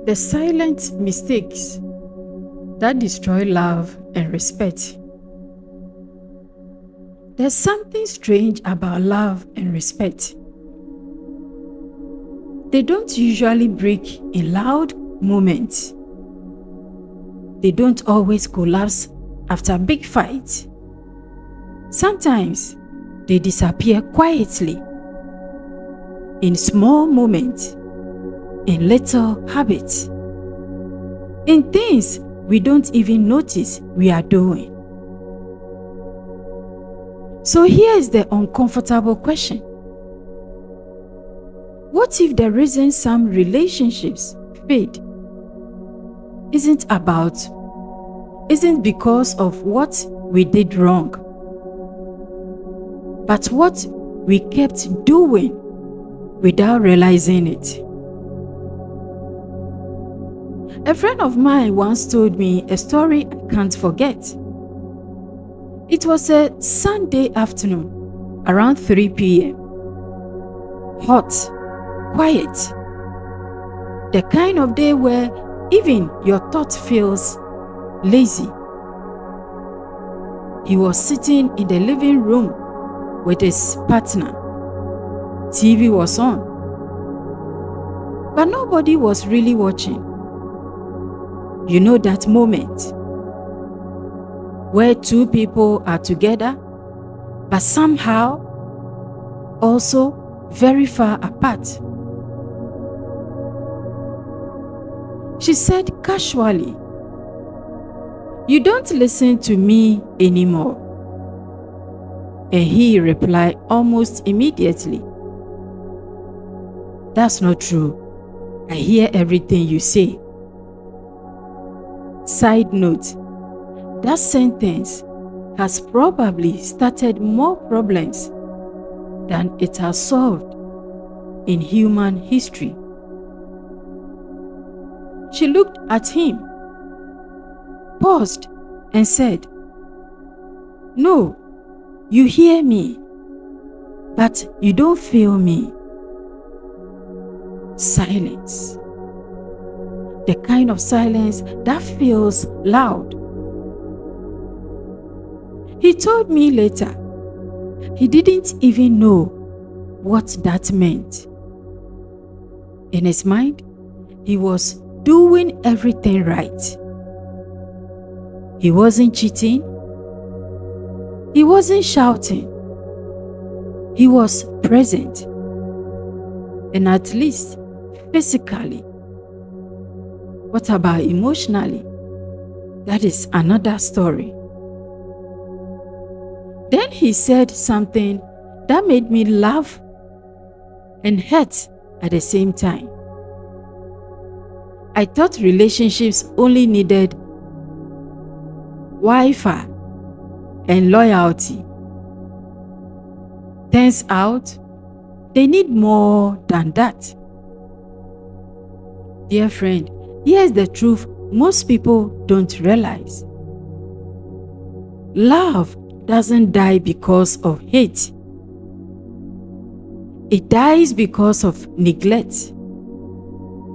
The silent mistakes that destroy love and respect. There's something strange about love and respect. They don't usually break in loud moments. They don't always collapse after big fights. Sometimes they disappear quietly, in small moments, in little habits, in things we don't even notice we are doing. So here is the uncomfortable question. What if the reason some relationships fade isn't because of what we did wrong, but what we kept doing without realizing it? A friend of mine once told me a story I can't forget. It was a Sunday afternoon around 3 p.m. Hot, quiet. The kind of day where even your thought feels lazy. He was sitting in the living room with his partner. TV was on, but nobody was really watching. You know that moment where two people are together, but somehow also very far apart. She said casually, "You don't listen to me anymore." And he replied almost immediately, "That's not true. I hear everything you say." Side note, that sentence has probably started more problems than it has solved in human history. She looked at him, paused, and said, "No, you hear me, but you don't feel me." Silence. The kind of silence that feels loud. He told me later, he didn't even know what that meant. In his mind, he was doing everything right. He wasn't cheating. He wasn't shouting. He was present. And at least physically. What about emotionally? That is another story. Then he said something that made me laugh and hurt at the same time. I thought relationships only needed Wi-Fi and loyalty. Turns out, they need more than that. Dear friend, here's the truth most people don't realize. Love doesn't die because of hate. It dies because of neglect,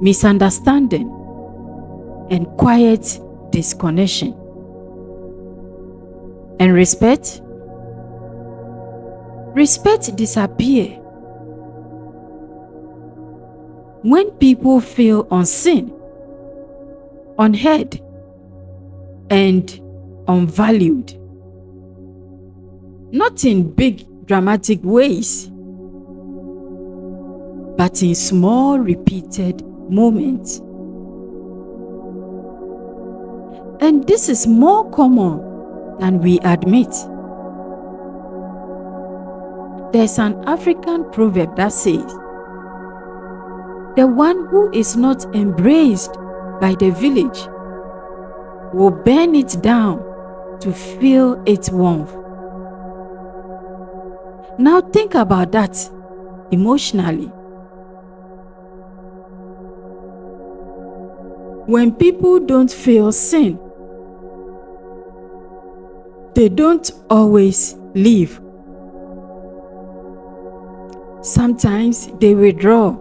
misunderstanding, and quiet disconnection. And respect? Respect disappears when people feel unseen, unheard, and unvalued. Not in big dramatic ways, but in small repeated moments. And this is more common than we admit. There's an African proverb that says, "The one who is not embraced by the village will burn it down to feel its warmth." Now think about that emotionally. When people don't feel seen, they don't always leave. Sometimes they withdraw.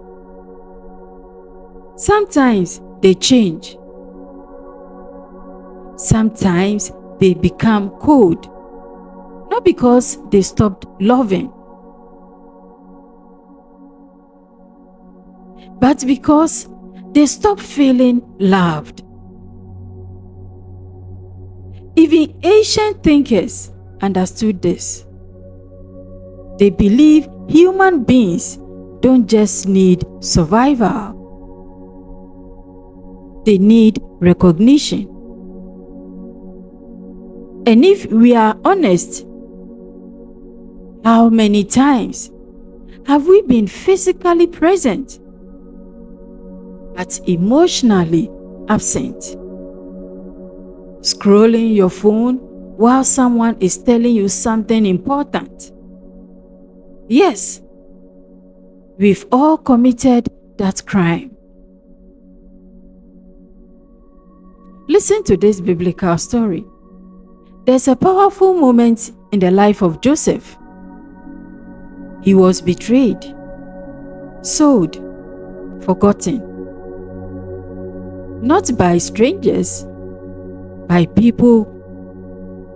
Sometimes they change. Sometimes they become cold, not because they stopped loving, but because they stopped feeling loved. Even ancient thinkers understood this. They believe human beings don't just need survival, they need recognition. And if we are honest, how many times have we been physically present but emotionally absent? Scrolling your phone while someone is telling you something important. Yes, we've all committed that crime. Listen to this biblical story. There's a powerful moment in the life of Joseph. He was betrayed, sold, forgotten. Not by strangers, by people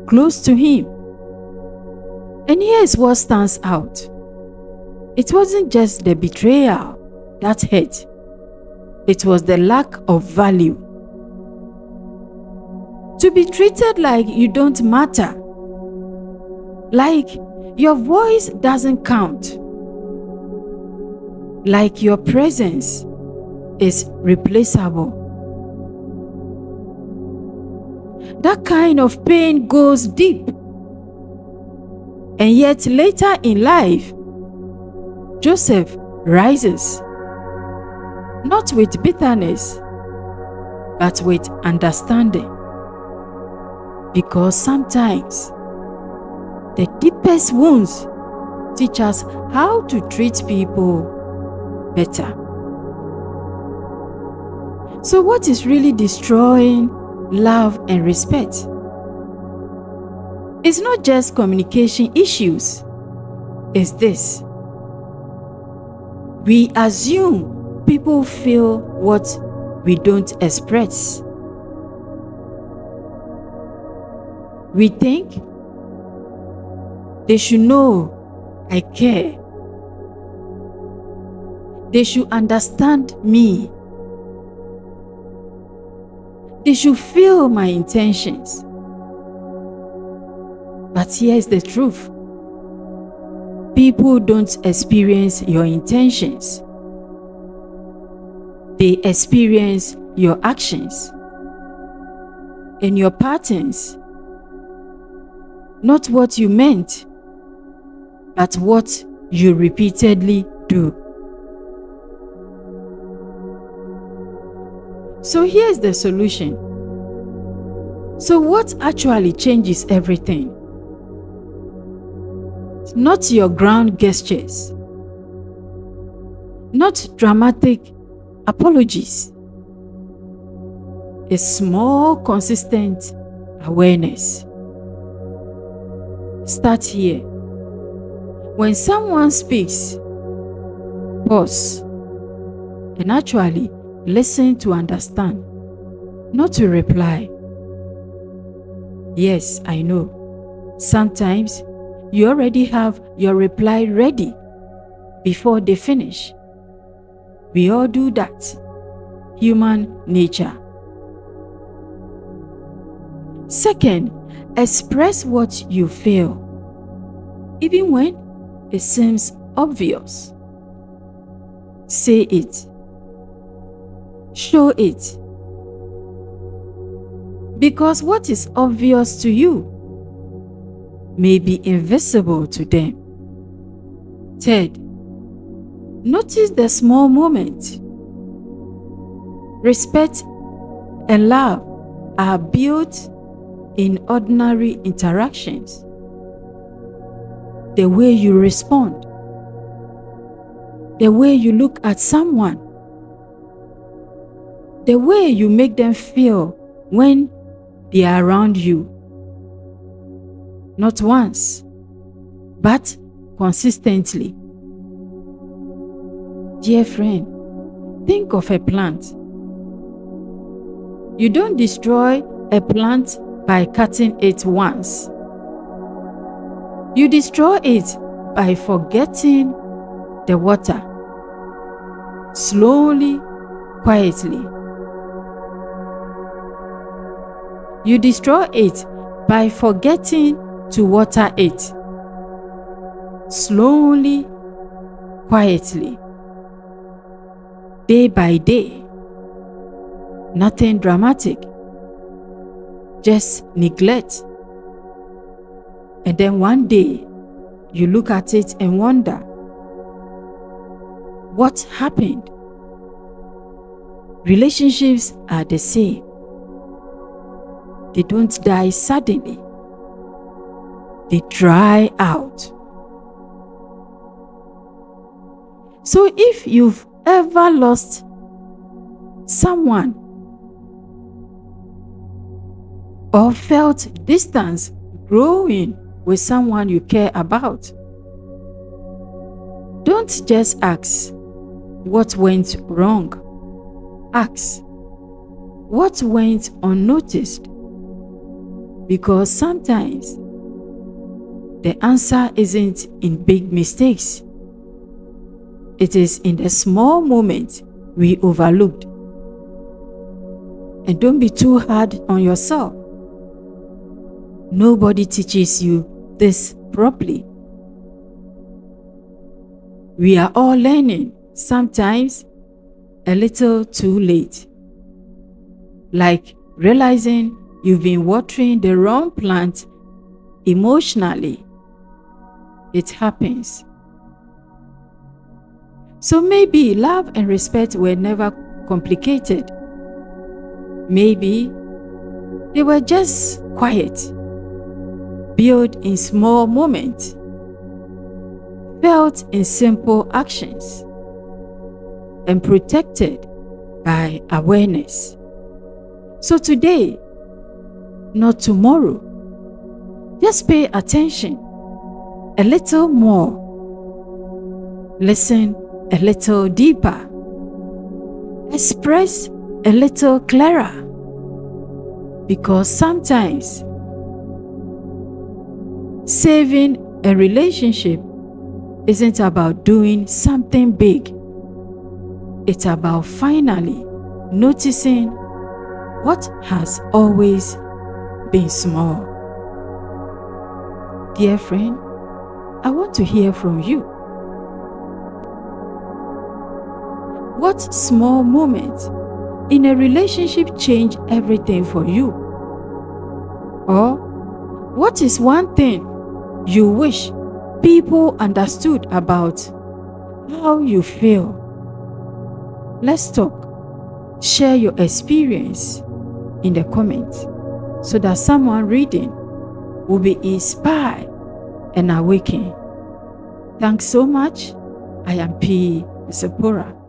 close to him. And here's what stands out. It wasn't just the betrayal that hurt. It was the lack of value. To be treated like you don't matter, like your voice doesn't count, like your presence is replaceable. That kind of pain goes deep. And yet later in life, Joseph rises, not with bitterness, but with understanding. Because sometimes the deepest wounds teach us how to treat people better. So what is really destroying love and respect? It's not just communication issues. It's this. We assume people feel what we don't express. We think they should know I care. They should understand me. They should feel my intentions. But here's the truth. People don't experience your intentions. They experience your actions and your patterns. Not what you meant, but what you repeatedly do. So here's the solution. So what actually changes everything? Not your grand gestures, not dramatic apologies. A small, consistent awareness. Start here. When someone speaks, pause and actually listen to understand, not to reply. Yes, I know. Sometimes you already have your reply ready before they finish. We all do that. Human nature. Second, express what you feel, even when it seems obvious. Say it. Show it. Because what is obvious to you may be invisible to them. Third, notice the small moments. Respect and love are built in ordinary interactions. The way you respond, the way you look at someone, the way you make them feel when they are around you. Not once, but consistently. Dear friend, think of a plant. You don't destroy a plant by cutting it once. You destroy it by forgetting the water, slowly, quietly. You destroy it by forgetting to water it, slowly, quietly, day by day. Nothing dramatic, just neglect. And then one day, you look at it and wonder, what happened? Relationships are the same. They don't die suddenly. They dry out. So if you've ever lost someone or felt distance growing with someone you care about, don't just ask what went wrong. Ask what went unnoticed. Because sometimes the answer isn't in big mistakes. It is in the small moments we overlooked. And don't be too hard on yourself. Nobody teaches you this properly. We are all learning, sometimes a little too late. Like realizing you've been watering the wrong plant emotionally. It happens. So maybe love and respect were never complicated. Maybe they were just quiet, built in small moments, felt in simple actions, and protected by awareness. So today, not tomorrow, just pay attention a little more. Listen a little deeper. Express a little clearer. Because sometimes saving a relationship isn't about doing something big. It's about finally noticing what has always been small. Dear friend, I want to hear from you. What small moment in a relationship changed everything for you? Or what is one thing you wish people understood about how you feel? Let's talk. Share your experience in the comments so that someone reading will be inspired and awakened. Thanks so much. I am ThePZipporah.